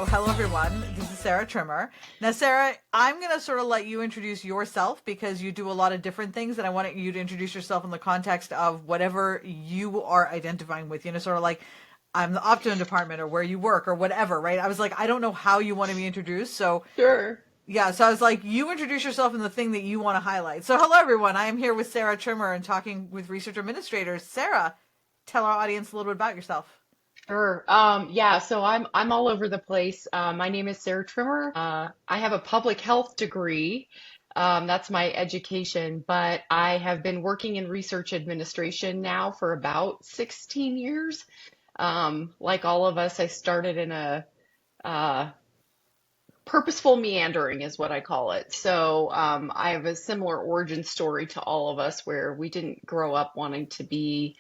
hello everyone. This is Sarah Trimmer. Now, Sarah, I'm going to sort of let you introduce yourself because you do a lot of different things, and I want you to introduce yourself in the context of whatever you are identifying with. Sort of like I'm the Optimum department or where you work or whatever, right? I was like, I don't know how you want to be introduced, so Sure. yeah. So I was like, you introduce yourself in the thing that you want to highlight. So hello everyone. I am here with Sarah Trimmer and talking with research administrators. Sarah, tell our audience a little bit about yourself. Sure. Yeah, so I'm all over the place. My name is Sarah Trimmer. I have a public health degree. That's my education, but I have been working in research administration now for about 16 years. Like all of us, I started in a uh, purposeful meandering is what I call it. So I have a similar origin story to all of us where we didn't grow up wanting to be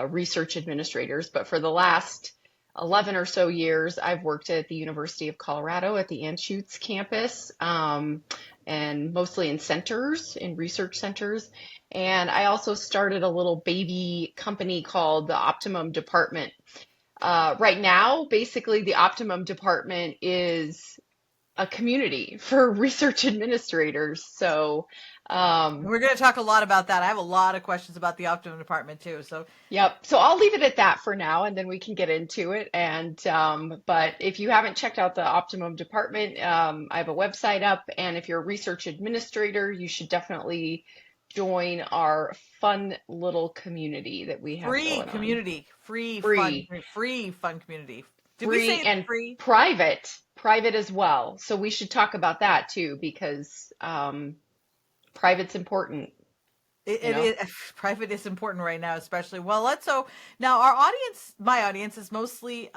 research administrators, but for the last 11 or so years, I've worked at the University of Colorado at the Anschutz campus, and mostly in centers, in research centers. And I also started a little baby company called the Optimum Department. Right now, basically, the Optimum Department is a community for research administrators. So, We're going to talk a lot about that. I have a lot of questions about the Optimum department too. So yep. So I'll leave it at that for now, and then we can get into it. And but if you haven't checked out the Optimum department, I have a website up, and if you're a research administrator, you should definitely join our fun little community that we have free going on. community, Free, free fun community. Did we say free, it's and free? private as well. So we should talk about that too, because private's important, you know? Private is important right now, especially. Well, so now our audience, my audience is mostly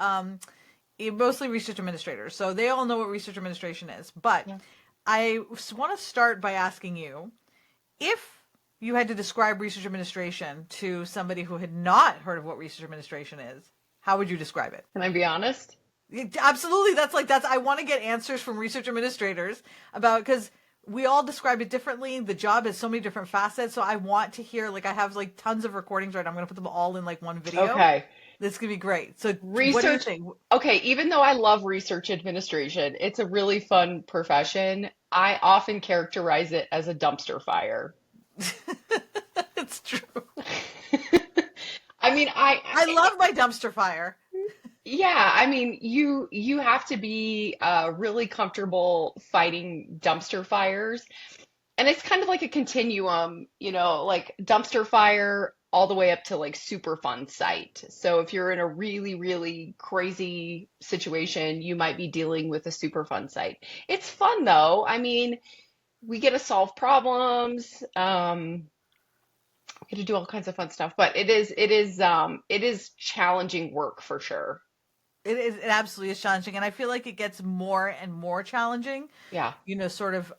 research administrators. So they all know what research administration is. But Yeah. I want to start by asking you if you had to describe research administration to somebody who had not heard of what research administration is, how would you describe it? Can I be honest? Absolutely. I want to get answers from research administrators because we all describe it differently. The job has so many different facets. So I want to hear, I have tons of recordings, right? I'm going to put them all in one video. Okay. This could be great. So what do you Research, think? okay, even though I love research administration, it's a really fun profession. I often characterize it as a dumpster fire. It's true. I mean, I love my dumpster fire. yeah, I mean, you have to be really comfortable fighting dumpster fires. And it's kind of like a continuum, like dumpster fire all the way up to like super fun site. So if you're in a really, really crazy situation, you might be dealing with a super fun site. It's fun though. I mean, we get to solve problems. We get to do all kinds of fun stuff, but it is challenging work for sure. It absolutely is challenging, and I feel like it gets more and more challenging, Yeah. sort of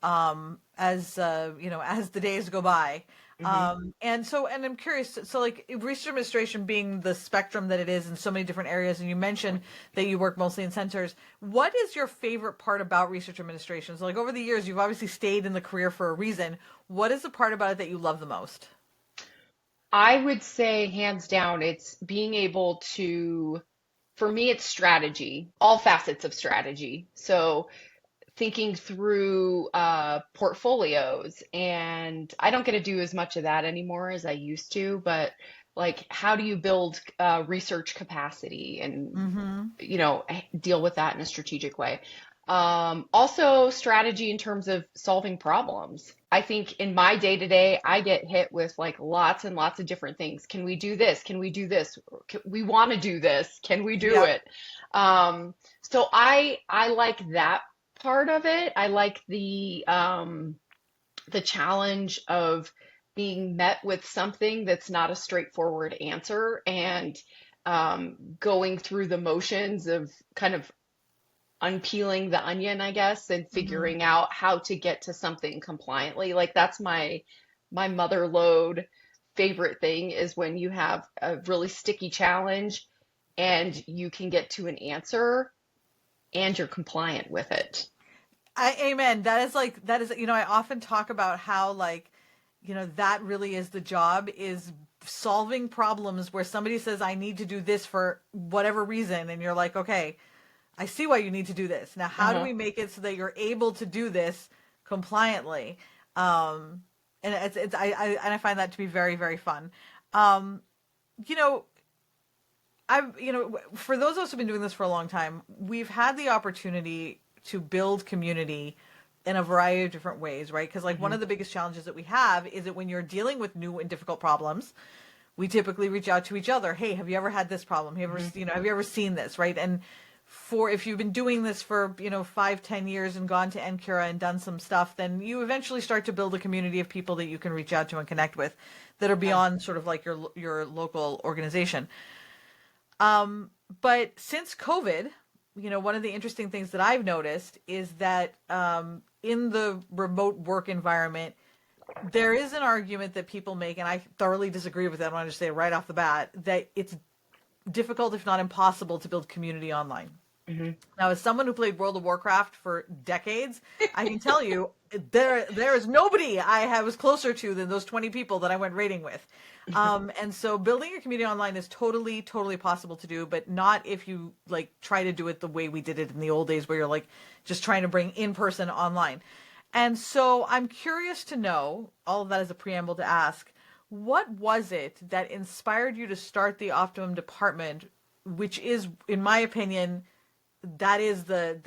as the days go by. Hmm. And I'm curious, so research administration being the spectrum that it is in so many different areas, and you mentioned that you work mostly in centers. What is your favorite part about research administration? So over the years, you've obviously stayed in the career for a reason. What is the part about it that you love the most? I would say hands down, it's being able to, for me, it's strategy, all facets of strategy. So thinking through portfolios, and I don't get to do as much of that anymore as I used to, but like how do you build research capacity and Mm-hmm. deal with that in a strategic way. Also strategy in terms of solving problems. I think in my day to day, I get hit with like lots and lots of different things. Can we do this? Can we do this? We want to do this. Can we do Yep. it? So I like that part of it. I like the challenge of being met with something that's not a straightforward answer, and going through the motions of kind of unpeeling the onion, I guess, and Mm-hmm. figuring out how to get to something compliantly. Like that's my mother lode favorite thing is when you have a really sticky challenge and you can get to an answer and you're compliant with it. Amen. That is, I often talk about how that really is the job, is solving problems where somebody says, I need to do this for whatever reason. And you're like, okay, I see why you need to do this. Now, how do Uh-huh. we make it so that you're able to do this compliantly? Um, and I find that to be very, very fun. Um, you know, for those of us who've been doing this for a long time, we've had the opportunity to build community in a variety of different ways, right? Because like one Hmm. of the biggest challenges that we have is that when you're dealing with new and difficult problems, we typically reach out to each other. Hey, have you ever had this problem? Hmm. Have you ever seen this, right? And for if you've been doing this for 5, 10 years and gone to Encura and done some stuff, then you eventually start to build a community of people that you can reach out to and connect with that are Yeah. beyond sort of like your local organization. But since COVID, one of the interesting things that I've noticed is that in the remote work environment, there is an argument that people make, and I thoroughly disagree with that. I want to just say right off the bat that it's difficult, if not impossible, to build community online. Hmm. Now, as someone who played World of Warcraft for decades, I can tell you there is nobody I was closer to than those 20 people that I went raiding with. And so building a community online is totally, totally possible to do, but not if you like try to do it the way we did it in the old days, where you're like just trying to bring in person online. And so I'm curious to know, all of that as a preamble to ask, what was it that inspired you to start the Optimum department, which is, in my opinion, that is the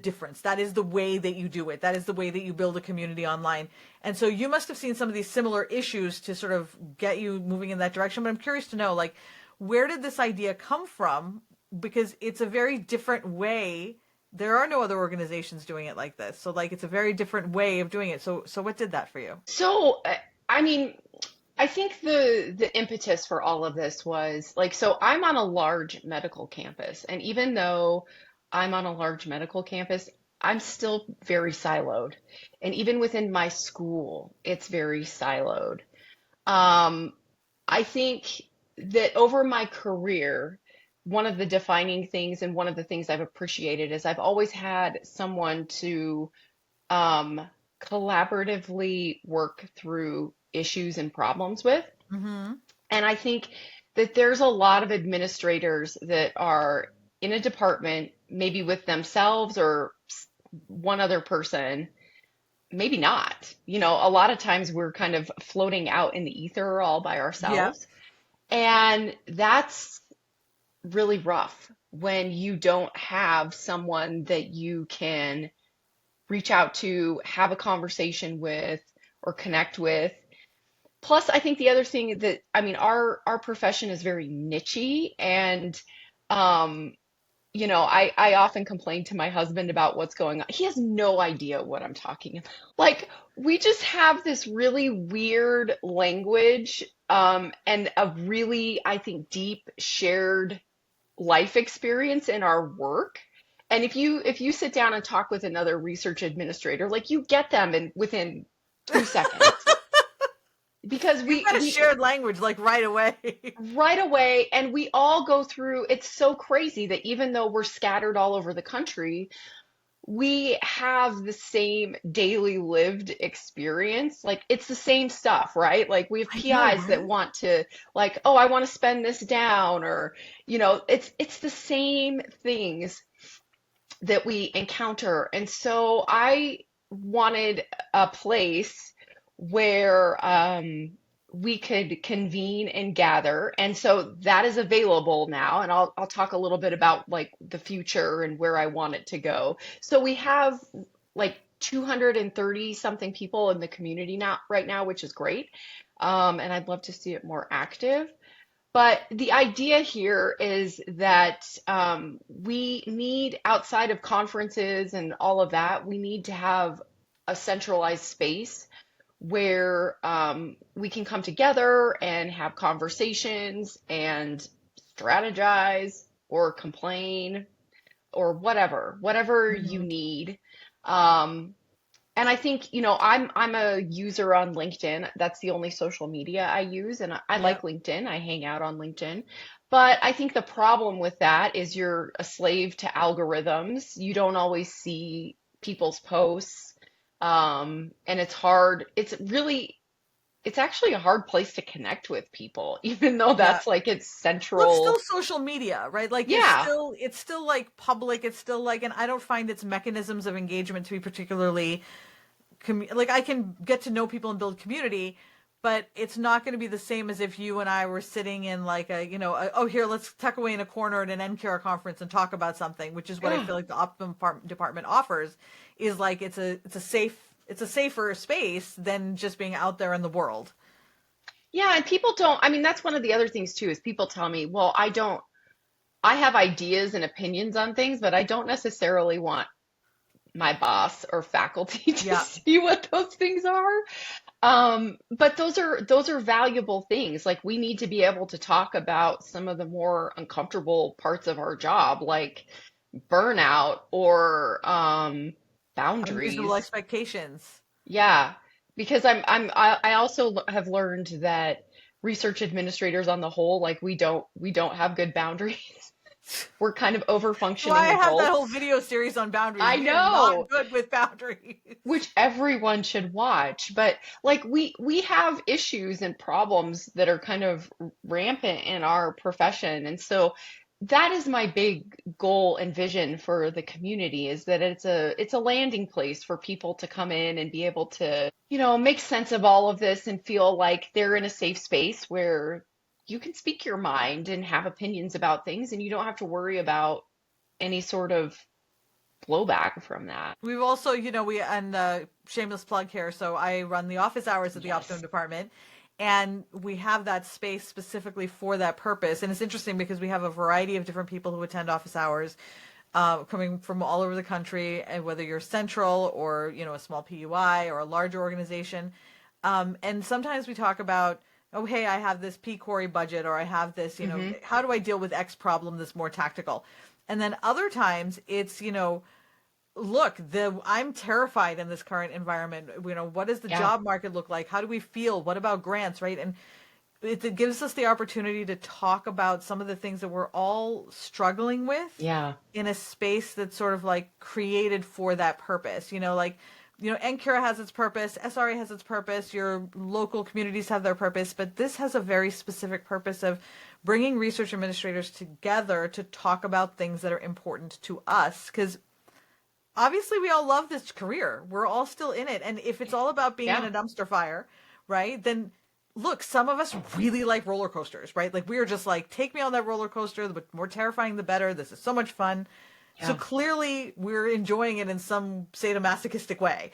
difference. That is the way that you do it. That is the way that you build a community online. And so you must have seen some of these similar issues to sort of get you moving in that direction. But I'm curious to know, like, where did this idea come from? Because it's a very different way. There are no other organizations doing it like this. So like it's a very different way of doing it. So what did that for you? So, I mean, I think the impetus for all of this was like, so I'm on a large medical campus, and even though I'm on a large medical campus, I'm still very siloed. And even within my school, it's very siloed. Um, I think that over my career, one of the defining things and one of the things I've appreciated is I've always had someone to um, collaboratively work through issues and problems with. Mm-hmm. And I think that there's a lot of administrators that are in a department, maybe with themselves or one other person, maybe not. A lot of times we're kind of floating out in the ether all by Yeah. ourselves. And that's really rough when you don't have someone that you can reach out to, have a conversation with, or connect with. Plus, I think the other thing that, I mean, our profession is very nichey, and um, I often complain to my husband about what's going on. He has no idea what I'm talking about. Like, we just have this really weird language, and a really, I think, deep shared life experience in our work. And if you sit down and talk with another research administrator, like you get them in within 2 seconds because You've we got a we shared language like right away. right away, and we all go through. It's so crazy that even though we're scattered all over the country, we have the same daily lived experience. Like it's the same stuff, right? Like we have I know, PIs that right? want to like, oh, I want to spend this down, or it's the same things that we encounter. And so I wanted a place where we could convene and gather. And so that is available now. And I'll talk a little bit about like the future and where I want it to go. So we have like 230 something people in the community now right now, which is great. And I'd love to see it more active. But the idea here is that we need, outside of conferences and all of that, we need to have a centralized space where we can come together and have conversations and strategize or complain or whatever you Mhm. need. Um, and I think, I'm a user on LinkedIn. That's the only social media I use, and I like Yep. LinkedIn. I hang out on LinkedIn. But I think the problem with that is you're a slave to algorithms. You don't always see people's posts. And it's hard. it's actually a hard place to connect with people, even though Yeah. that's like its Well, it's still central. social media, right? Like Yeah. it's still like public. It's still like, and I don't find its mechanisms of engagement to be particularly like I can get to know people and build community, but it's not going to be the same as if you and I were sitting in like oh, here, let's tuck away in a corner at an NCAR conference and talk about something, which is what I Yeah. feel like the Optimum Department offers, is like it's a safer space than just being out there in the world. Yeah, and people don't, I mean, that's one of the other things too, is people tell me, well, I have ideas and opinions on things, but I don't necessarily want my boss or faculty to Yeah. see what those things are. But those are valuable things. Like we need to be able to talk about some of the more uncomfortable parts of our job, like burnout or Unreasonable boundaries. expectations. Yeah, because I also have learned that research administrators on the whole, like we don't have good boundaries. We're kind of over So I functioning have that whole adults. video series on boundaries. I We are not know, good with boundaries. which everyone should watch, but like we have issues and problems that are kind of rampant in our profession. And so that is my big goal and vision for the community, is that it's a landing place for people to come in and be able to, make sense of all of this and feel like they're in a safe space where you can speak your mind and have opinions about things, and you don't have to worry about any sort of blowback from that. We've also, we and shameless plug here. So I run the office hours at the Optimum Yes. Department, and we have that space specifically for that purpose. And it's interesting because we have a variety of different people who attend office hours, coming from all over the country, and whether you're central or a small PUI or a larger organization. And sometimes we talk about, oh, hey, I have this P Corey budget, or I have this, Hmm. how do I deal with X problem that's more tactical? And then other times it's, look, I'm terrified in this current environment. What does the Yeah. job market look like? How do we feel? What about grants, right? And it gives us the opportunity to talk about some of the things that we're all struggling with Yeah. in a space that's sort of like created for that purpose. NCURA has its purpose, SRA has its purpose, your local communities have their purpose, but this has a very specific purpose of bringing research administrators together to talk about things that are important to us. Because obviously we all love this career. We're all still in it. And if it's all about being in Yeah. a dumpster fire, right? Then look, some of us really like roller coasters, right? Like we are just like, take me on that roller coaster. The more terrifying, the better. This is so much fun. So Yeah. clearly we're enjoying it in some sadomasochistic way.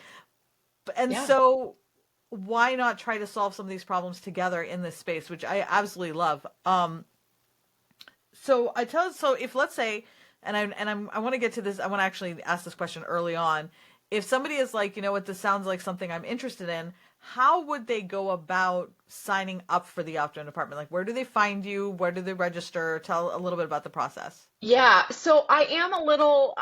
And Yeah. so why not try to solve some of these problems together in this space, which I absolutely love. So if let's say, I want to get to this. I want to actually ask this question early on. If somebody is like, you know what, this sounds like something I'm interested in, how would they go about signing up for the Optimum Department? Like, where do they find you? Where do they register? Tell a little bit about the process. Yeah. So I am a little,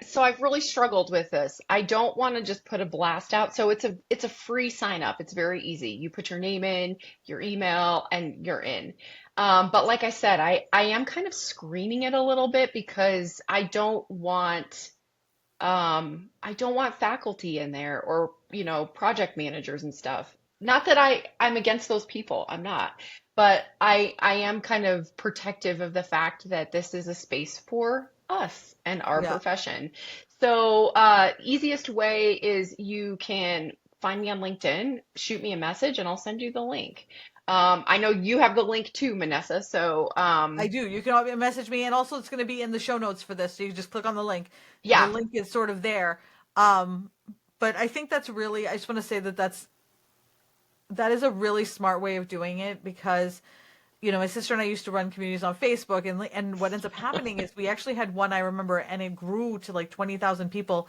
so I've really struggled with this. I don't want to just put a blast out. So it's a free sign up. It's very easy. You put your name in, your email, and you're in. But like I said, I am kind of screening it a little bit because I don't want faculty in there, or, project managers and stuff. Not that I'm against those people. I'm not. But I am kind of protective of the fact that this is a space for us and our Yeah. profession. So, easiest way is you can find me on LinkedIn, shoot me a message, and I'll send you the link. I know you have the link too, Manessa. So, I do. You can always message me, and also it's going to be in the show notes for this. So you just click on the link. The yeah, link is sort of there. Um, but I think that's really. I just want to say that is a really smart way of doing it, because my sister and I used to run communities on Facebook, and what ends up happening is we actually had one, I remember, and it grew to like 20,000 people,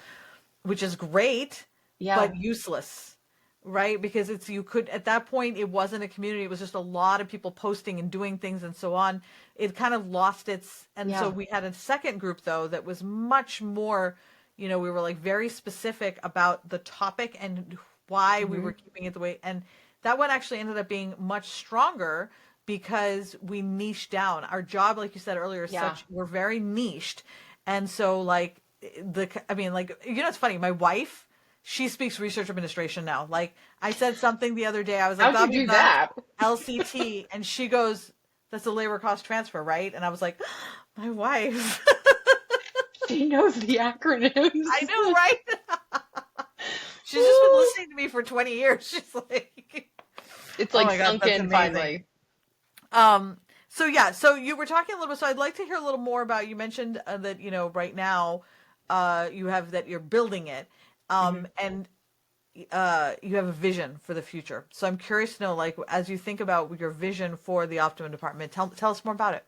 which is great, yeah, but useless, right? Because you could, at that point, it wasn't a community. It was just a lot of people posting and doing things and so on. It kind of lost and so yeah. we had a second group though that was much more, we were like very specific about the topic and why we were Hmm. keeping it the way. And that one actually ended up being much stronger because we niched down. Our job, like you said earlier, is Yeah. we're very niched. And so like I mean, like, it's funny. My wife she speaks research administration now. Like I said something the other day, I was like, How'd you that means do that's that? LCT, and she goes, that's a labor cost transfer, right? And I was like, my wife. She knows the I acronyms. know, right? She's just been listening to me for 20 years. She's like, It's oh like my God, sunk that's in amazing. finally. Um, so yeah, so you were talking a little bit. So I'd like to hear a little more about. You mentioned that right now, you have that you're building it, Mhm. and you have a vision for the future. So I'm curious to know, like, as you think about your vision for the Optimum department, tell us more about it.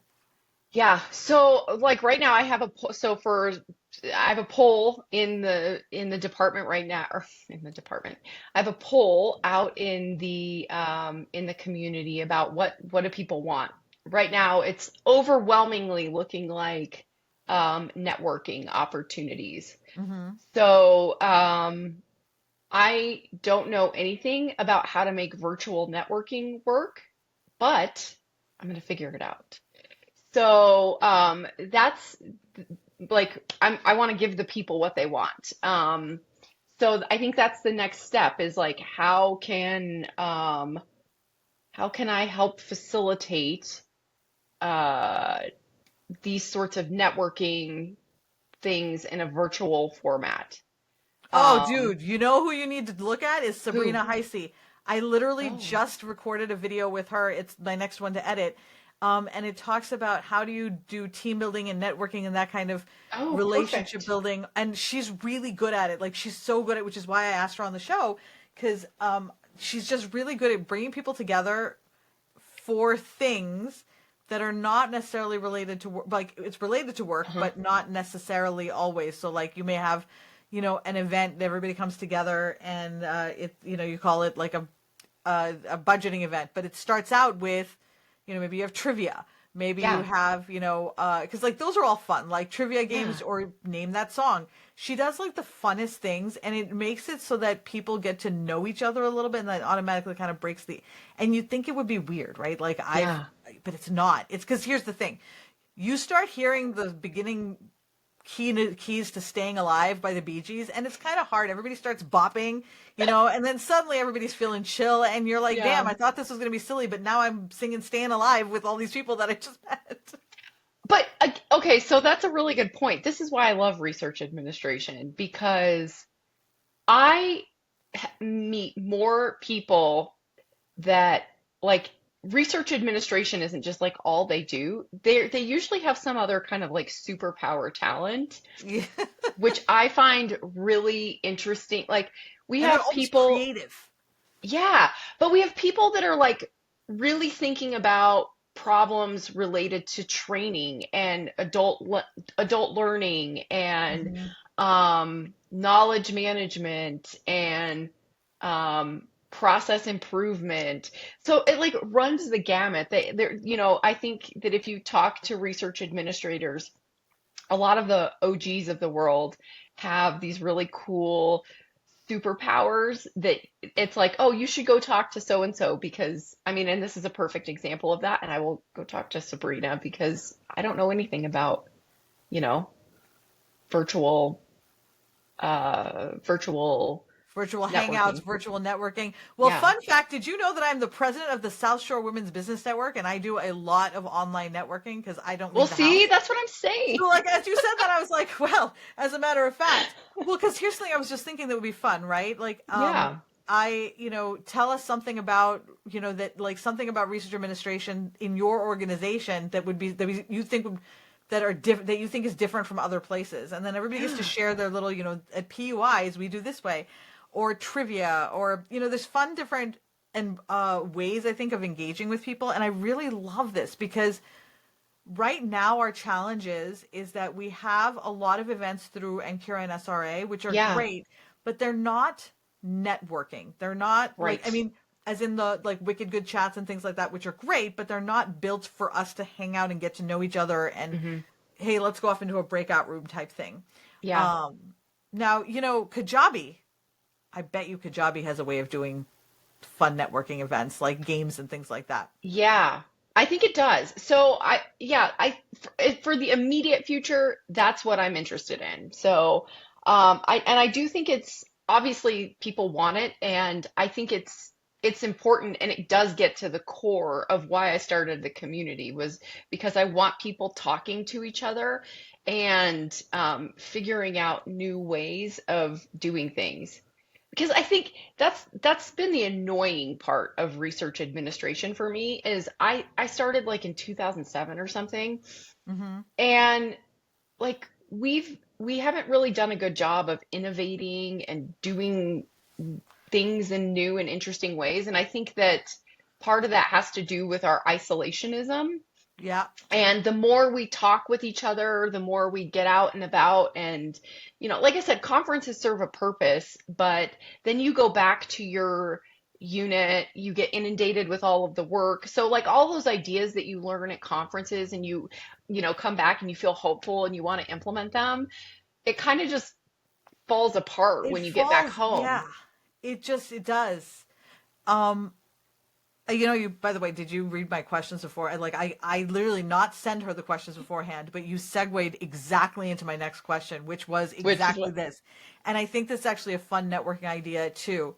Yeah. So like right now I have I have a poll in the department right now, or in the department. I have a poll out in the community about what do people want. Right now it's overwhelmingly looking like networking opportunities. Mm-hmm. So I don't know anything about how to make virtual networking work, but I'm going to figure it out. So that's like I want to give the people what they want. So I think that's the next step is like how can I help facilitate uh, these sorts of networking things in a virtual format? Oh, Um, dude, you know who you need to look at is who? Sabrina Heisey. I literally Oh, just recorded a video with her. It's my next one to edit. And it talks about how do you do team building and networking and that kind of oh, relationship perfect. building. And she's really good at it. Like she's so good at, which is why I asked her on the show, because she's just really good at bringing people together for things that are not necessarily related to work. Like it's related to work, Uh-huh. but not necessarily always. So like you may have, an event that everybody comes together and you call it like a budgeting event, but it starts out with, maybe you have trivia. Maybe you Yeah, have, because like those are all fun, like trivia yeah, games or name that song. She does like the funnest things, and it makes it so that people get to know each other a little bit, and that automatically kind of breaks the. And you'd think it would be weird, right? yeah. But it's not. It's because here's the thing: you start hearing the beginning keys to staying alive by the Bee Gees, and it's kind of hard. Everybody starts bopping, and then suddenly everybody's feeling chill, and you're like, damn, Yeah. I thought this was going to be silly, but now I'm singing Staying Alive with all these people that I just met. But okay, so that's a really good point. This is why I love research administration because I meet more people that like research administration isn't just like all they do. They usually have some other kind of like superpower talent, Yeah. which I find really interesting. Like we And they're have almost people, creative. yeah, but we have people that are like really thinking about problems related to training and adult learning and Hmm. knowledge management and process improvement. So it like runs the gamut. I think that if you talk to research administrators, a lot of the OGs of the world have these really cool superpowers that it's like, oh, you should go talk to so and so because I mean, and this is a perfect example of that. And I will go talk to Sabrina because I don't know anything about, you know, virtual virtual Virtual hangouts, networking. virtual networking. Well, Yeah. fun fact, did you know that I'm the president of the South Shore Women's Business Network, and I do a lot of online networking because I don't Well, leave the see, house? that's what I'm saying. So, like, as you said that, I was like, well, as a matter of fact, well, because here's something I was just thinking that would be fun, right? Like, Yeah. tell us something about, that, like, something about research administration in your organization that would be, you think would, that are different, that you think is different from other places. And then everybody gets to share their little, at PUIs, we do this way, or trivia, or, there's fun, different, and ways, I think, of engaging with people. And I really love this because right now our challenge is that we have a lot of events through Ancura and SRA, which are Yeah. great, but they're not networking. They're not like, I Right. mean, as in the like wicked good chats and things like that, which are great, but they're not built for us to hang out and get to know each other and Hmm. hey, let's go off into a breakout room type thing. Yeah. Um, Now, Kajabi, I bet you Kajabi has a way of doing fun networking events like games and things like that. Yeah, I think it does. So yeah, for the immediate future, that's what I'm interested in. So, and I do think obviously people want it, and I think it's important, and it does get to the core of why I started the community, was because I want people talking to each other and figuring out new ways of doing things. Because I think that's been the annoying part of research administration for me, is I started like in 2007 or something, Mm-hmm. and like we haven't really done a good job of innovating and doing things in new and interesting ways. And I think that part of that has to do with our isolationism. Yeah. And the more we talk with each other, the more we get out and about. And, like I said, conferences serve a purpose, but then you go back to your unit, you get inundated with all of the work. So, like, all those ideas that you learn at conferences, and you come back and you feel hopeful and you want to implement them, it kind of just falls apart It when you get back falls, yeah. home. It does. Um, you, by the way, did you read my questions before? I literally not send her the questions beforehand, but you segued exactly into my next question, which was Which is exactly this. And I think this is actually a fun networking idea too.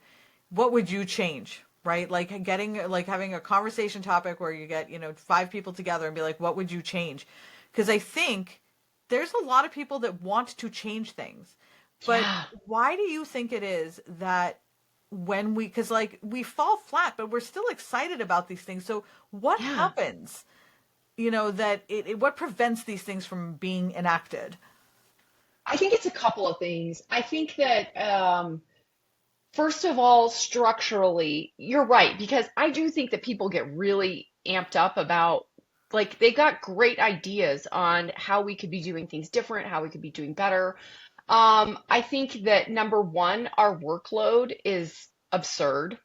What would you change? Right? Like having a conversation topic where you get, five people together and be like, what would you change? Because I think there's a lot of people that want to change things. But yeah, why do you think it is that because like we fall flat, but we're still excited about these things. So what yeah. happens, that what prevents these things from being enacted? I think it's a couple of things. I think that first of all, structurally, you're right, because I do think that people get really amped up about, like, they got great ideas on how we could be doing things different, how we could be doing better. I think that number one, our workload is absurd.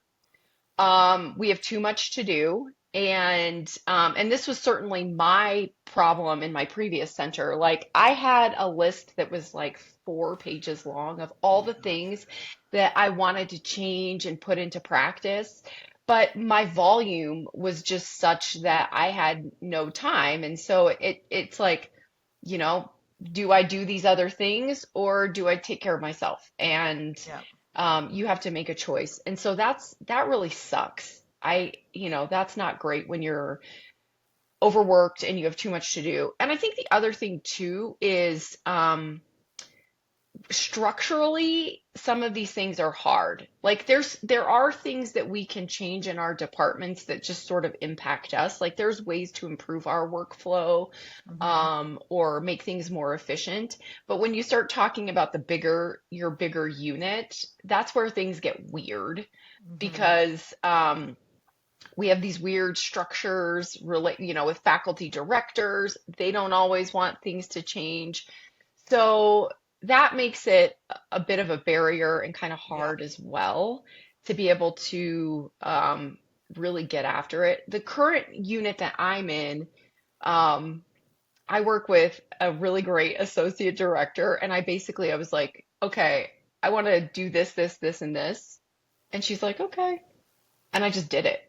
We have too much to do. And this was certainly my problem in my previous center. Like, I had a list that was like 4 pages long of all the things that I wanted to change and put into practice. But my volume was just such that I had no time. And so it's like, you know, do I do these other things, or do I take care of myself? And Yeah. you have to make a choice. And so that really sucks. That's not great when you're overworked and you have too much to do. And I think the other thing too is structurally, some of these things are hard. Like, there are things that we can change in our departments that just sort of impact us. Like, there's ways to improve our workflow, Mm-hmm. or make things more efficient. But when you start talking about your bigger unit, that's where things get weird, Mm-hmm. because we have these weird structures with faculty directors. They don't always want things to change. So that makes it a bit of a barrier and kind of Yeah. hard as well to be able to really get after it. The current unit that I'm in, um, I work with a really great associate director, and I was like, okay, I want to do this, this, this, and this. And she's like, okay. And I just did it.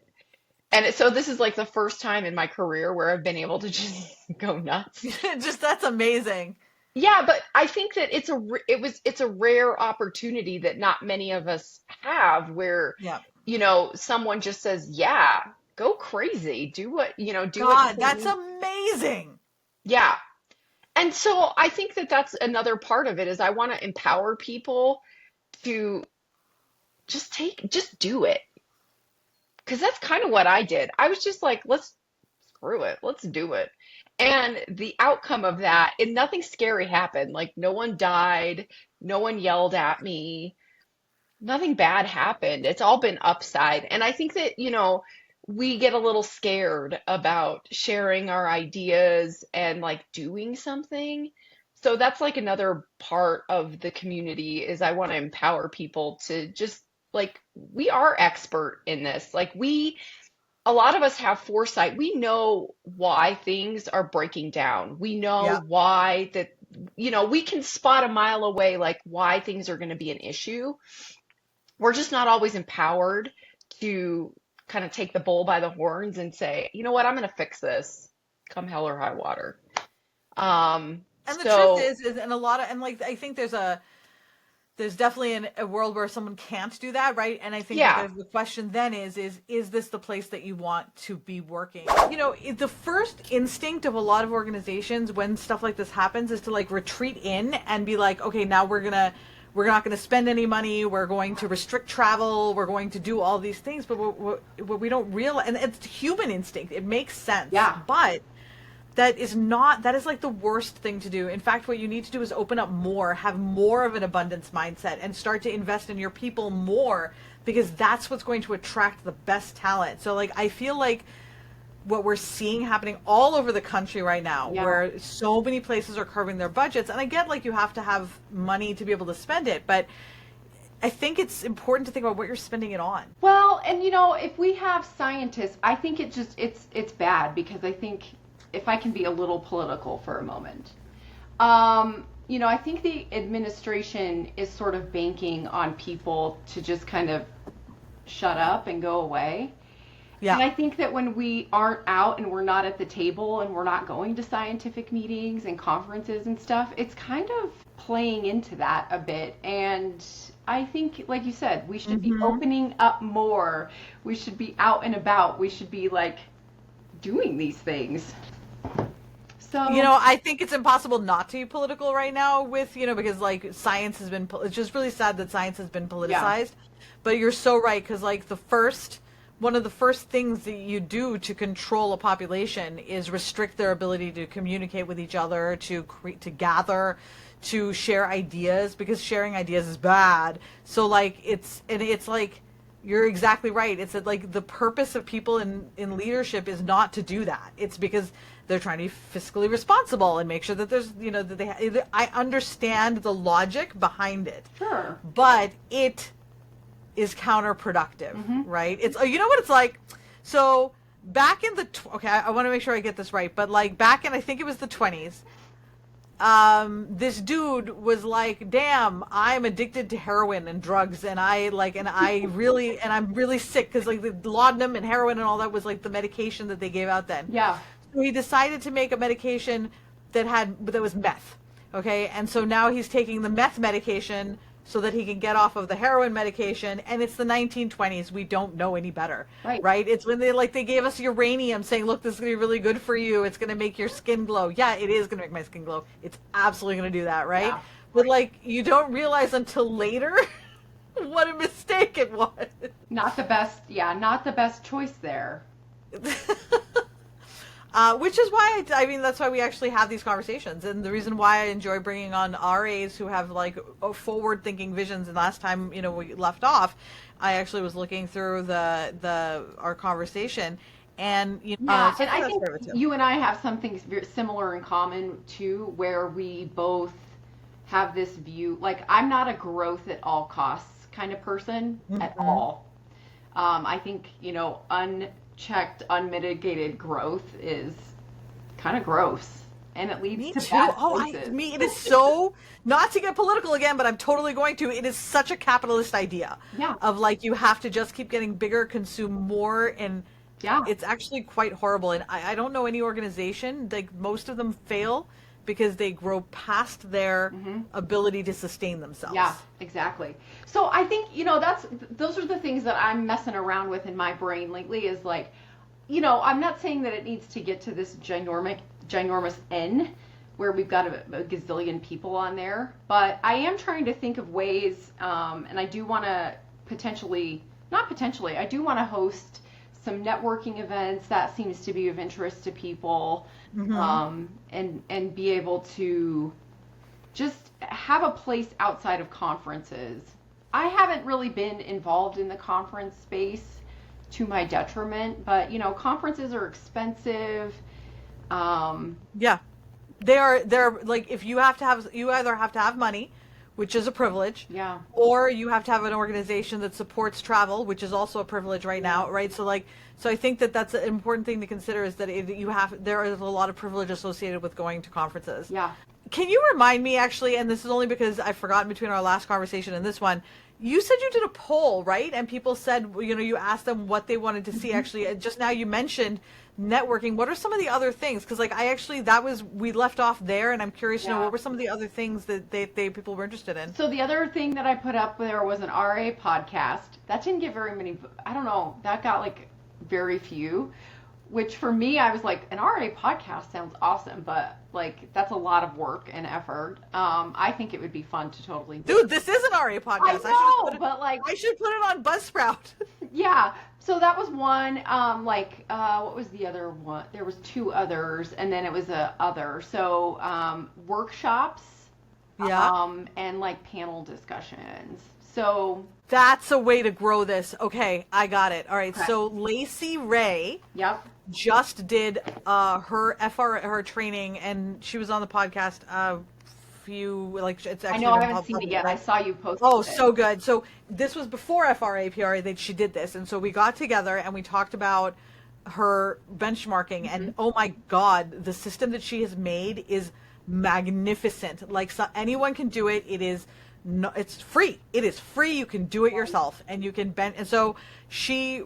So this is like the first time in my career where I've been able to just go nuts. Just that's amazing. Yeah, but I think that it's a rare opportunity that not many of us have, where, Yeah. someone just says, "Yeah, go crazy. Do what you God, think that's needs." amazing. Yeah. And so I think that that's another part of it, is I want to empower people to just do it. Because that's kind of what I did. I was just like, let's screw it. Let's do it. And the outcome of that, and nothing scary happened. Like, no one died, no one yelled at me, nothing bad happened. It's all been upside. And I think that, we get a little scared about sharing our ideas and like doing something. So that's like another part of the community, is I want to empower people to just, like, we are expert in this. Like, a lot of us have foresight. We know why things are breaking down. We know Yeah. why we can spot a mile away, like, why things are going to be an issue. We're just not always empowered to kind of take the bull by the horns and say, you know what, I'm going to fix this, come hell or high water. Um, And the truth so is and a lot of, and like, I think there's a, there's definitely a world where someone can't do that, right? And I think that Yeah. the question then is this the place that you want to be working? The first instinct of a lot of organizations when stuff like this happens is to like retreat in and be like, okay, now we're not going to spend any money. We're going to restrict travel. We're going to do all these things. But what we don't realize, and it's human instinct. It makes sense. Yeah. But that is like the worst thing to do. In fact, what you need to do is open up more, have more of an abundance mindset, and start to invest in your people more, because that's what's going to attract the best talent. So like, I feel like what we're seeing happening all over the country right now, Yeah. where so many places are carving their budgets, and I get like you have to have money to be able to spend it, but I think it's important to think about what you're spending it on. Well, and if we have scientists, I think it's bad, because I think, if I can be a little political for a moment, I think the administration is sort of banking on people to just kind of shut up and go away. Yeah. And I think that when we aren't out and we're not at the table and we're not going to scientific meetings and conferences and stuff, it's kind of playing into that a bit. And I think, like you said, we should be opening up more. We should be out and about. We should be like doing these things. So, I think it's impossible not to be political right now with, because like science has been, it's just really sad that science has been politicized. But you're so right, because like one of the first things that you do to control a population is restrict their ability to communicate with each other, to gather, to share ideas, because sharing ideas is bad. So like it's like, you're exactly right. It's that like the purpose of people in leadership is not to do that. It's because they're trying to be fiscally responsible and make sure that there's, that I understand the logic behind it. Sure. But it is counterproductive, right? It's, what it's like. So back in okay, I want to make sure I get this right, but like back in, I think it was the 20s, this dude was like, damn, I'm addicted to heroin and drugs, and I'm really sick, because like the laudanum and heroin and all that was like the medication that they gave out then. Yeah. So he decided to make a medication that was meth. Okay, and so now he's taking the meth medication so that he can get off of the heroin medication, and it's the 1920s. We don't know any better, right? It's when they gave us uranium, saying, look, this is gonna be really good for you, it's gonna make your skin glow. Yeah, it is gonna make my skin glow. It's absolutely gonna do that, right? Yeah. But like, you don't realize until later what a mistake it was. Not the best choice there. Which is why, that's why we actually have these conversations. And the reason why I enjoy bringing on RAs who have like forward-thinking visions. And last time, we left off, I actually was looking through our conversation. And, and I think you and I have something very similar in common too, where we both have this view. Like, I'm not a growth at all costs kind of person at all. I think, unchecked, unmitigated growth is kind of gross, and it leads to bad choices. It is so, not to get political again, but I'm totally going to. It is such a capitalist idea. Yeah. Of like, you have to just keep getting bigger, consume more, and it's actually quite horrible. And I don't know any organization, like most of them fail because they grow past their ability to sustain themselves. Yeah, exactly. So I think, those are the things that I'm messing around with in my brain lately, is like, I'm not saying that it needs to get to this ginormous N where we've got a gazillion people on there, but I am trying to think of ways, and I do want to I do want to host some networking events. That seems to be of interest to people, and be able to just have a place outside of conferences. I haven't really been involved in the conference space to my detriment, but conferences are expensive. Yeah, they're like, if you either have to have money, which is a privilege, or you have to have an organization that supports travel, which is also a privilege right now, right? So I think that's an important thing to consider, is that there is a lot of privilege associated with going to conferences. Yeah. Can you remind me, actually, and this is only because I've forgotten between our last conversation and this one, you said you did a poll, right? And people said, you asked them what they wanted to see. Actually, just now you mentioned networking, what are some of the other things? Because like we left off there, and I'm curious to know Yeah. what were some of the other things that they people were interested in. So the other thing that I put up there was an RA podcast. That didn't get very many, I don't know, that got like very few, which for me, I was like, an RA podcast sounds awesome, but like that's a lot of work and effort. I think it would be fun to totally do. Dude, this is an RA podcast. I know, but like, I should put it on Buzzsprout. yeah. So that was one. What was the other one? There was two others, and then it was a other. So workshops, Yeah. and like panel discussions. So That's a way to grow this. Okay, I got it. All right. okay. So Lacey Ray Yep. just did her training, and she was on the podcast it's I actually know I been haven't seen it public, yet. I right? saw you post Oh, it. so good. So this was before FRA that she did this, and so we got together and we talked about her benchmarking, and oh my God, the system that she has made is magnificent. Like, so anyone can do it. It is no, it's free. It is free. You can do it yourself, and you can bend. And so she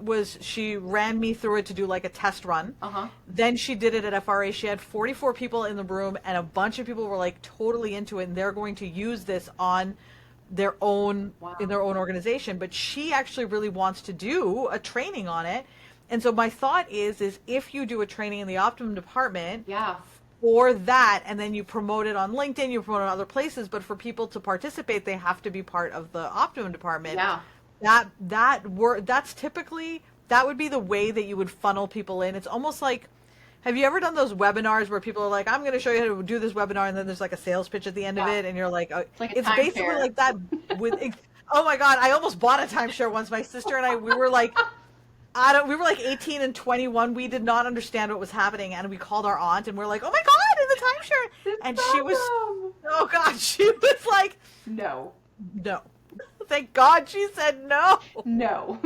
ran me through it to do like a test run. Uh-huh. Then she did it at FRA. She had 44 people in the room, and a bunch of people were like totally into it, and they're going to use this on their own in their own organization. But she actually really wants to do a training on it. And so my thought is if you do a training in the Optimum department, Yeah. for that, and then you promote it on LinkedIn, you promote it on other places, but for people to participate, they have to be part of the Optimum department. Yeah. That's typically, that would be the way that you would funnel people in. It's almost like, have you ever done those webinars where people are like, I'm going to show you how to do this webinar, and then there's like a sales pitch at the end of Yeah. it, and you're like, oh, It's like a it's time basically share. like that oh my God, I almost bought a timeshare once. My sister and I, we were like 18 and 21. We did not understand what was happening, and we called our aunt, and we're like, oh my God, in the timeshare. It's And she was, awesome. oh God, she was like, No. no. Thank God she said no. No.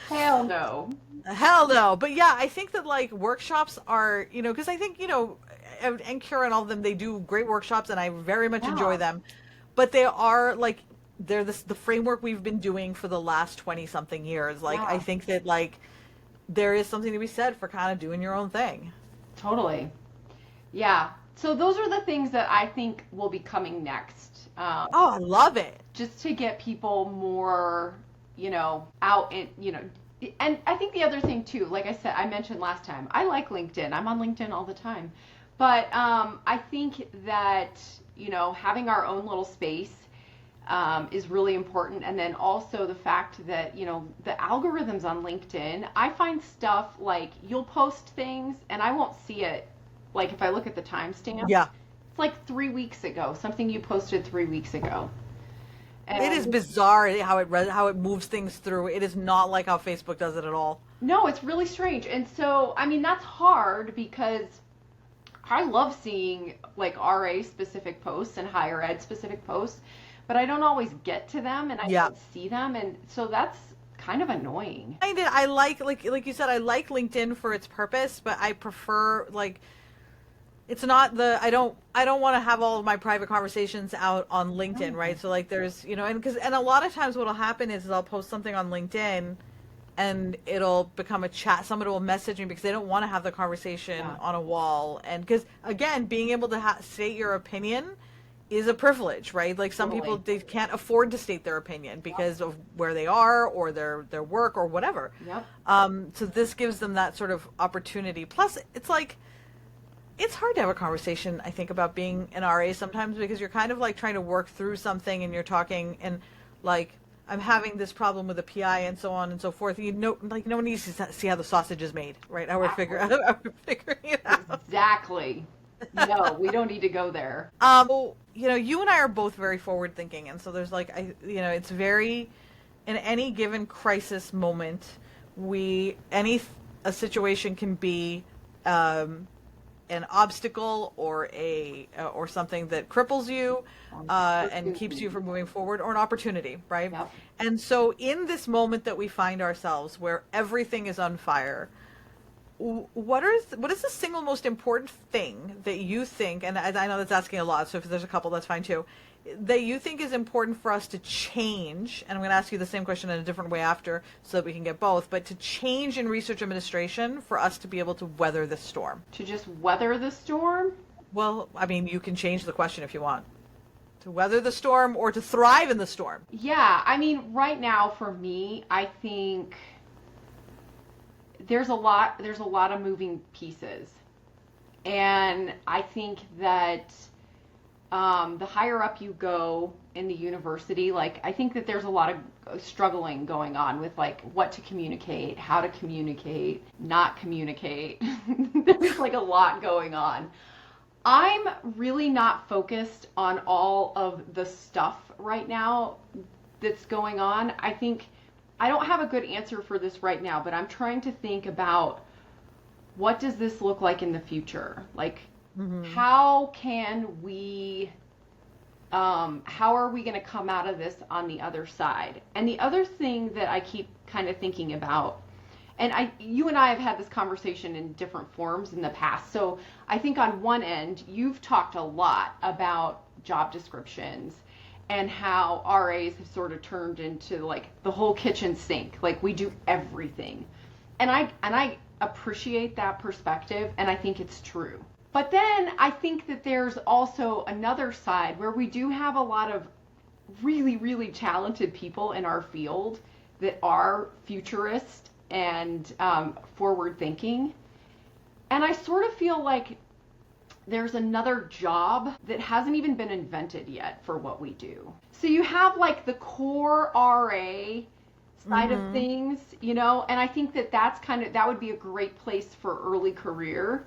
Hell no. Hell no. But yeah, I think that like workshops are, because I think, and Kira and all of them, they do great workshops, and I very much enjoy Yeah. them. But they are like, they're the framework we've been doing for the last 20 something years. Like, Yeah. I think that like there is something to be said for kind of doing your own thing. Totally. Yeah. So those are the things that I think will be coming next. Oh, I love it. Just to get people more, out in, and I think the other thing too, like I said, I mentioned last time, I like LinkedIn. I'm on LinkedIn all the time. But I think that, having our own little space is really important. And then also the fact that, the algorithms on LinkedIn, I find stuff like you'll post things and I won't see it. Like if I look at the timestamp, Yeah. it's like 3 weeks ago, something you posted 3 weeks ago. And It is bizarre how it moves things through. It is not like how Facebook does it at all. No, it's really strange. And so, I mean, that's hard because I love seeing like RA specific posts and higher ed specific posts, but I don't always get to them and I Yeah. don't see them. And so that's kind of annoying. I like you said, I like LinkedIn for its purpose, but I prefer like it's not I don't want to have all of my private conversations out on LinkedIn, right? So like there's, and a lot of times what'll happen is I'll post something on LinkedIn and it'll become a chat. Somebody will message me because they don't want to have the conversation on a wall. And because again, being able to state your opinion is a privilege, right? Like some people, they can't afford to state their opinion because of where they are or their work or whatever. Yep. So this gives them that sort of opportunity. Plus, it's like, it's hard to have a conversation, I think, about being an RA sometimes because you're kind of like trying to work through something and you're talking and like, I'm having this problem with a PI and so on and so forth. No one needs to see how the sausage is made, right? How we're figuring it out. Exactly. No, we don't need to go there. You and I are both very forward thinking. And so there's like, it's very, in any given crisis moment, a situation can be, an obstacle or or something that cripples you and keeps you from moving forward, or an opportunity, right? Yep. And so in this moment that we find ourselves where everything is on fire, what is the single most important thing that you think, and I know that's asking a lot, so if there's a couple, that's fine too, that you think is important for us to change, and I'm going to ask you the same question in a different way after so that we can get both, but to change in research administration for us to be able to weather this storm? To just weather the storm? Well, I mean, you can change the question if you want. To weather the storm or to thrive in the storm? Yeah, I mean, right now for me, I think there's a lot of moving pieces. And I think that the higher up you go in the university, like I think that there's a lot of struggling going on with like what to communicate, how to communicate, not communicate. There's like a lot going on. I'm really not focused on all of the stuff right now that's going on. I think I don't have a good answer for this right now, but I'm trying to think about what does this look like in the future? Like, how can we, how are we going to come out of this on the other side? And the other thing that I keep kind of thinking about, and you and I have had this conversation in different forms in the past. So I think on one end, you've talked a lot about job descriptions and how RAs have sort of turned into like the whole kitchen sink. Like we do everything. And I appreciate that perspective, and I think it's true. But then I think that there's also another side where we do have a lot of really, really talented people in our field that are futurist and forward thinking. And I sort of feel like there's another job that hasn't even been invented yet for what we do. So you have like the core RA side of things, you know, and I think that that would be a great place for early career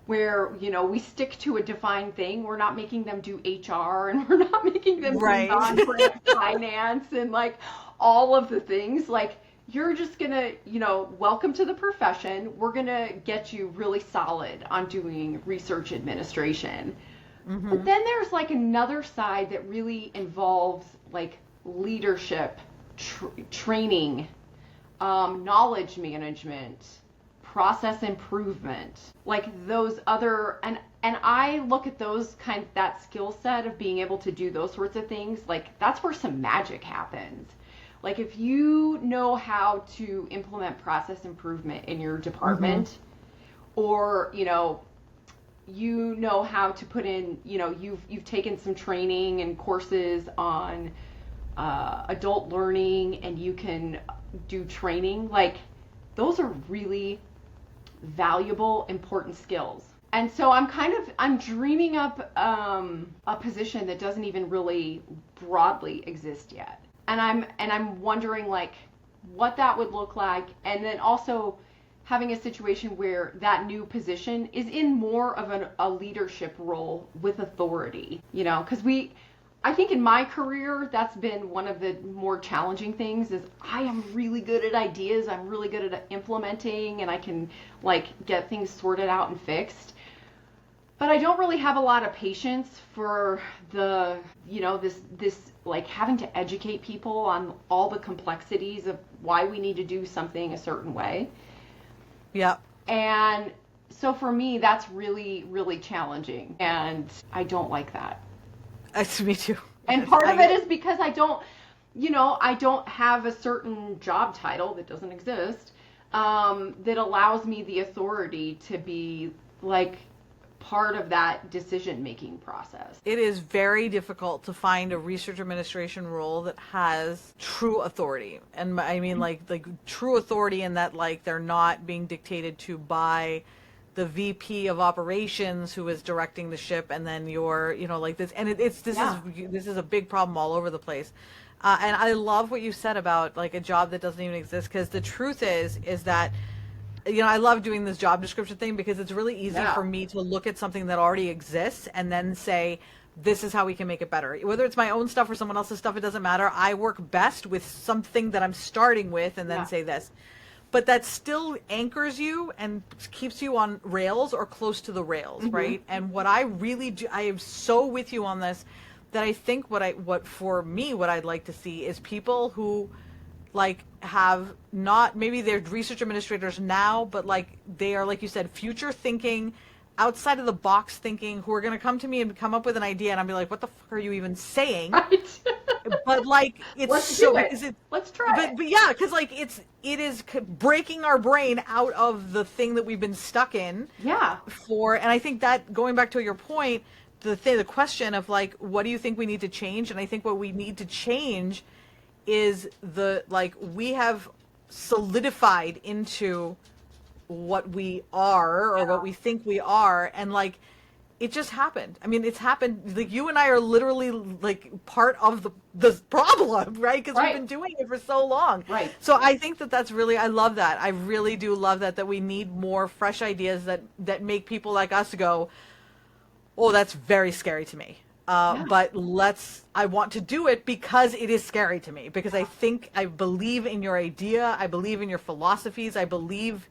where, you know, we stick to a defined thing. We're not making them do HR and we're not making them do non-grant finance and like all of the things. Like, you're just going to, you know, welcome to the profession. We're going to get you really solid on doing research administration. But then there's like another side that really involves like leadership, training, knowledge management, process improvement, like those other, and I look at those that skill set of being able to do those sorts of things, like that's where some magic happens. Like if you know how to implement process improvement in your department, or you know how to put in, you know, you've taken some training and courses on adult learning and you can do training, like those are really valuable, important skills. And so I'm dreaming up a position that doesn't even really broadly exist yet. And I'm wondering like what that would look like, and then also having a situation where that new position is in more of a leadership role with authority, you know, because I think in my career, that's been one of the more challenging things is I am really good at ideas. I'm really good at implementing and I can like get things sorted out and fixed. But I don't really have a lot of patience for the, you know, this like having to educate people on all the complexities of why we need to do something a certain way. Yeah. And so for me, that's really, really challenging. And I don't like that. Me too. And part of it is because I don't have a certain job title that doesn't exist that allows me the authority to be like part of that decision-making process. It is very difficult to find a research administration role that has true authority. And I mean like true authority in that like they're not being dictated to by the VP of operations who is directing the ship, and then you're, you know, like this, and this is a big problem all over the place. And I love what you said about like a job that doesn't even exist, because the truth is that, you know, I love doing this job description thing because it's really easy for me to look at something that already exists and then say, this is how we can make it better. Whether it's my own stuff or someone else's stuff, it doesn't matter. I work best with something that I'm starting with and then say this. But that still anchors you and keeps you on rails or close to the rails, right? And what I really do, I am so with you on this, that I think what I'd like to see is people who like have not, maybe they're research administrators now, but like they are, like you said, future thinking, outside of the box thinking, who are going to come to me and come up with an idea, and I'll be like, what the fuck are you even saying? Right. But like it's Let's so do it. because it Let's try it. but yeah, because like it is breaking our brain out of the thing that we've been stuck in Yeah. for. And I think that, going back to your point, the question of like, what do you think we need to change? And I think what we need to change is the, like, we have solidified into what we are, or what we think we are, and like it just happened. I mean, it's happened. Like, you and I are literally like part of the problem, right? Because Right. we've been doing it for so long. Right. So I think that that's really, I love that. I really do love that we need more fresh ideas that make people like us go, oh, that's very scary to me. Yeah. But I want to do it because it is scary to me. Because I believe in your idea. I believe in your philosophies. I believe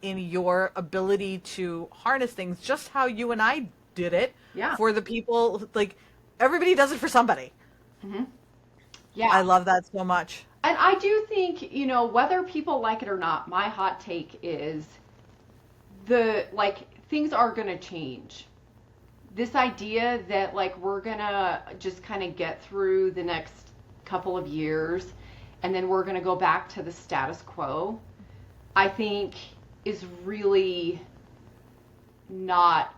in your ability to harness things just how you and I did it. Yeah. For the people, like, everybody does it for somebody. Yeah. I love that so much. And I do think, whether people like it or not, my hot take is things are going to change. This idea that like we're going to just kind of get through the next couple of years and then we're going to go back to the status quo, I think is really not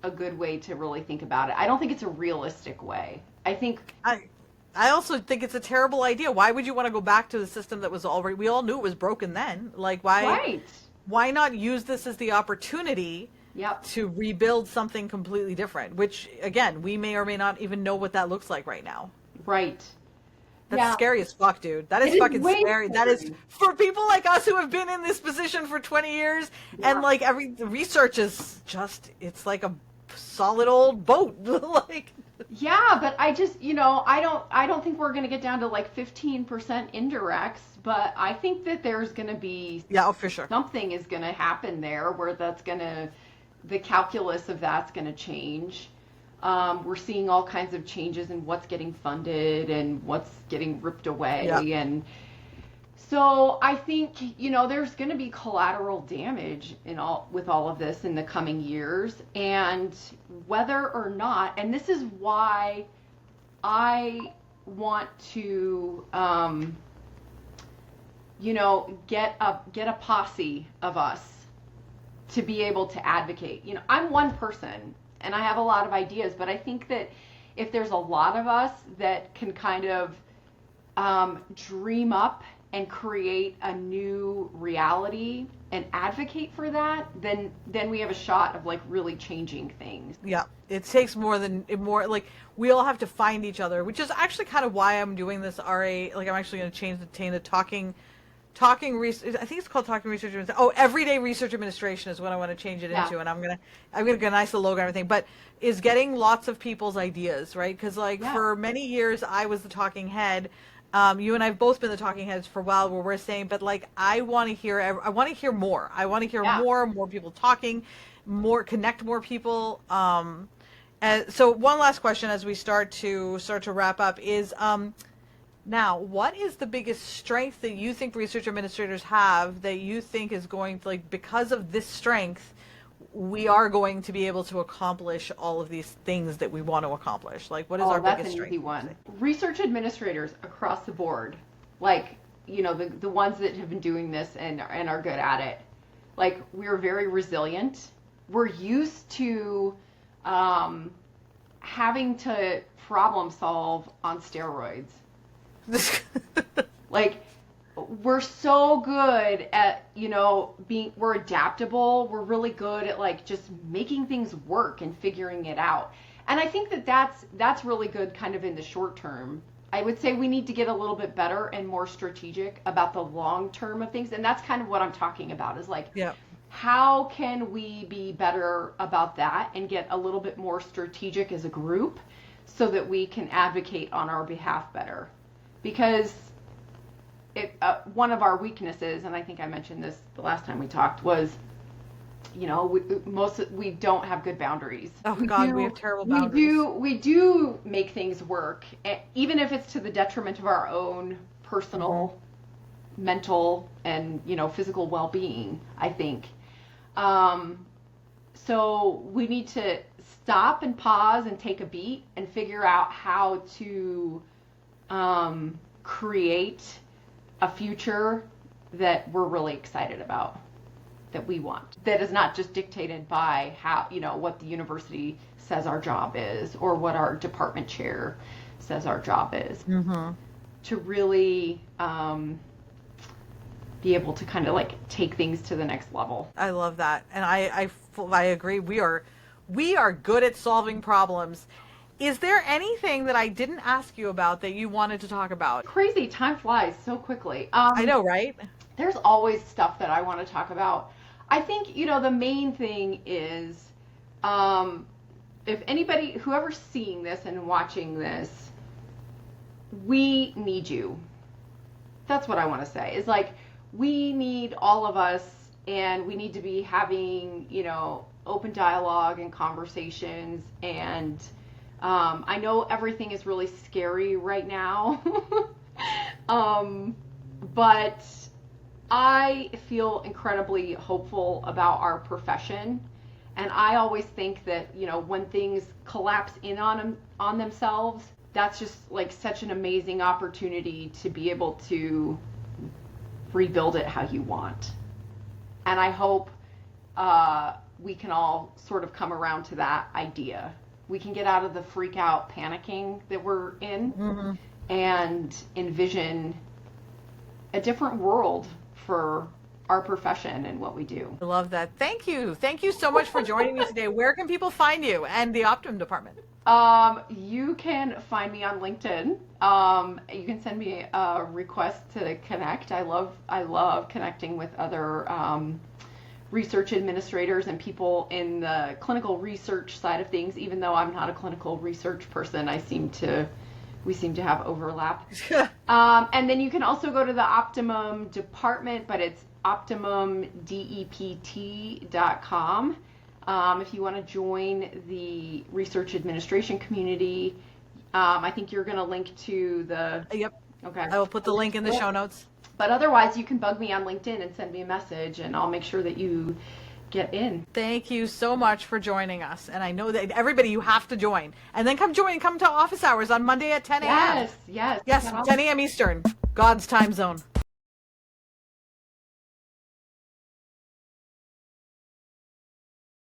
a good way to really think about it. I don't think it's a realistic way. I think I also think it's a terrible idea. Why would you want to go back to the system that was already, we all knew it was broken then. Like, right. why not use this as the opportunity Yep. to rebuild something completely different, which again, we may or may not even know what that looks like right now. Right. That's Yeah. scary as fuck, dude. That is It is fucking way scary. That is, scary. for people like us who have been in this position for 20 years, and like the research is just, it's like a solid old boat. Like, Yeah, but I just, I don't think we're going to get down to like 15% indirects, but I think that there's going to be yeah, oh, for sure. something is going to happen there where the calculus of that's going to change. We're seeing all kinds of changes in what's getting funded and what's getting ripped away. Yeah. And so I think, there's going to be collateral damage with all of this in the coming years. And whether or not, and this is why I want to, get a posse of us to be able to advocate. I'm one person and I have a lot of ideas, but I think that if there's a lot of us that can kind of dream up and create a new reality and advocate for that, then we have a shot of like really changing things. Yeah, it takes more like, we all have to find each other, which is actually kind of why I'm doing this RA. Like, I'm actually going to change the talking research. I think it's called talking research. Oh, everyday research administration is what I want to change it into, and I'm gonna get a nice little logo and everything. But is getting lots of people's ideas, right? Because for many years I was the talking head. You and I've both been the talking heads for a while, where we're saying, but like, I want to hear more. I want to hear more people talking, connect more people. And so one last question as we start to wrap up is, now, what is the biggest strength that you think research administrators have that you think is going to, like, because of this strength, we are going to be able to accomplish all of these things that we want to accomplish? Like, what is our biggest strength? That's an easy one. Research administrators across the board, like, the ones that have been doing this and are good at it, like, we're very resilient. We're used to having to problem solve on steroids. Like, we're so good at, we're adaptable. We're really good at like just making things work and figuring it out. And I think that's really good kind of in the short term. I would say we need to get a little bit better and more strategic about the long term of things. And that's kind of what I'm talking about, is like, how can we be better about that and get a little bit more strategic as a group so that we can advocate on our behalf better? Because one of our weaknesses, and I think I mentioned this the last time we talked, was, we don't have good boundaries. Oh God, we have terrible boundaries. We do make things work, even if it's to the detriment of our own personal mental and, physical well-being, I think. So we need to stop and pause and take a beat and figure out how to create a future that we're really excited about, that we want, that is not just dictated by how, what the university says our job is or what our department chair says our job is. Mm-hmm. To really be able to kind of like take things to the next level. I love that. And I agree. We are good at solving problems. Is there anything that I didn't ask you about that you wanted to talk about? Crazy, time flies so quickly. I know, right? There's always stuff that I want to talk about. I think, the main thing is, if anybody, whoever's seeing this and watching this, we need you. That's what I want to say. Is like, we need all of us, and we need to be having, open dialogue and conversations. And I know everything is really scary right now, but I feel incredibly hopeful about our profession. And I always think that, when things collapse in on themselves, that's just like such an amazing opportunity to be able to rebuild it how you want. And I hope we can all sort of come around to that idea. We can get out of the freak out panicking that we're in, Mm-hmm. and envision a different world for our profession and what we do. I love that. Thank you. Thank you so much for joining me today. Where can people find you and the Optum department? You can find me on LinkedIn. You can send me a request to connect. I love connecting with other research administrators and people in the clinical research side of things. Even though I'm not a clinical research person, we seem to have overlap. And then you can also go to the Optimum department, but it's optimumdept.com. If you want to join the research administration community, I think you're going to link to the... Yep. Okay. I will put the link in the show notes. But otherwise, you can bug me on LinkedIn and send me a message, and I'll make sure that you get in. Thank you so much for joining us. And I know that everybody, you have to join. And then come to office hours on Monday at 10 a.m. Yes. Yes, 10 a.m. Eastern, God's time zone.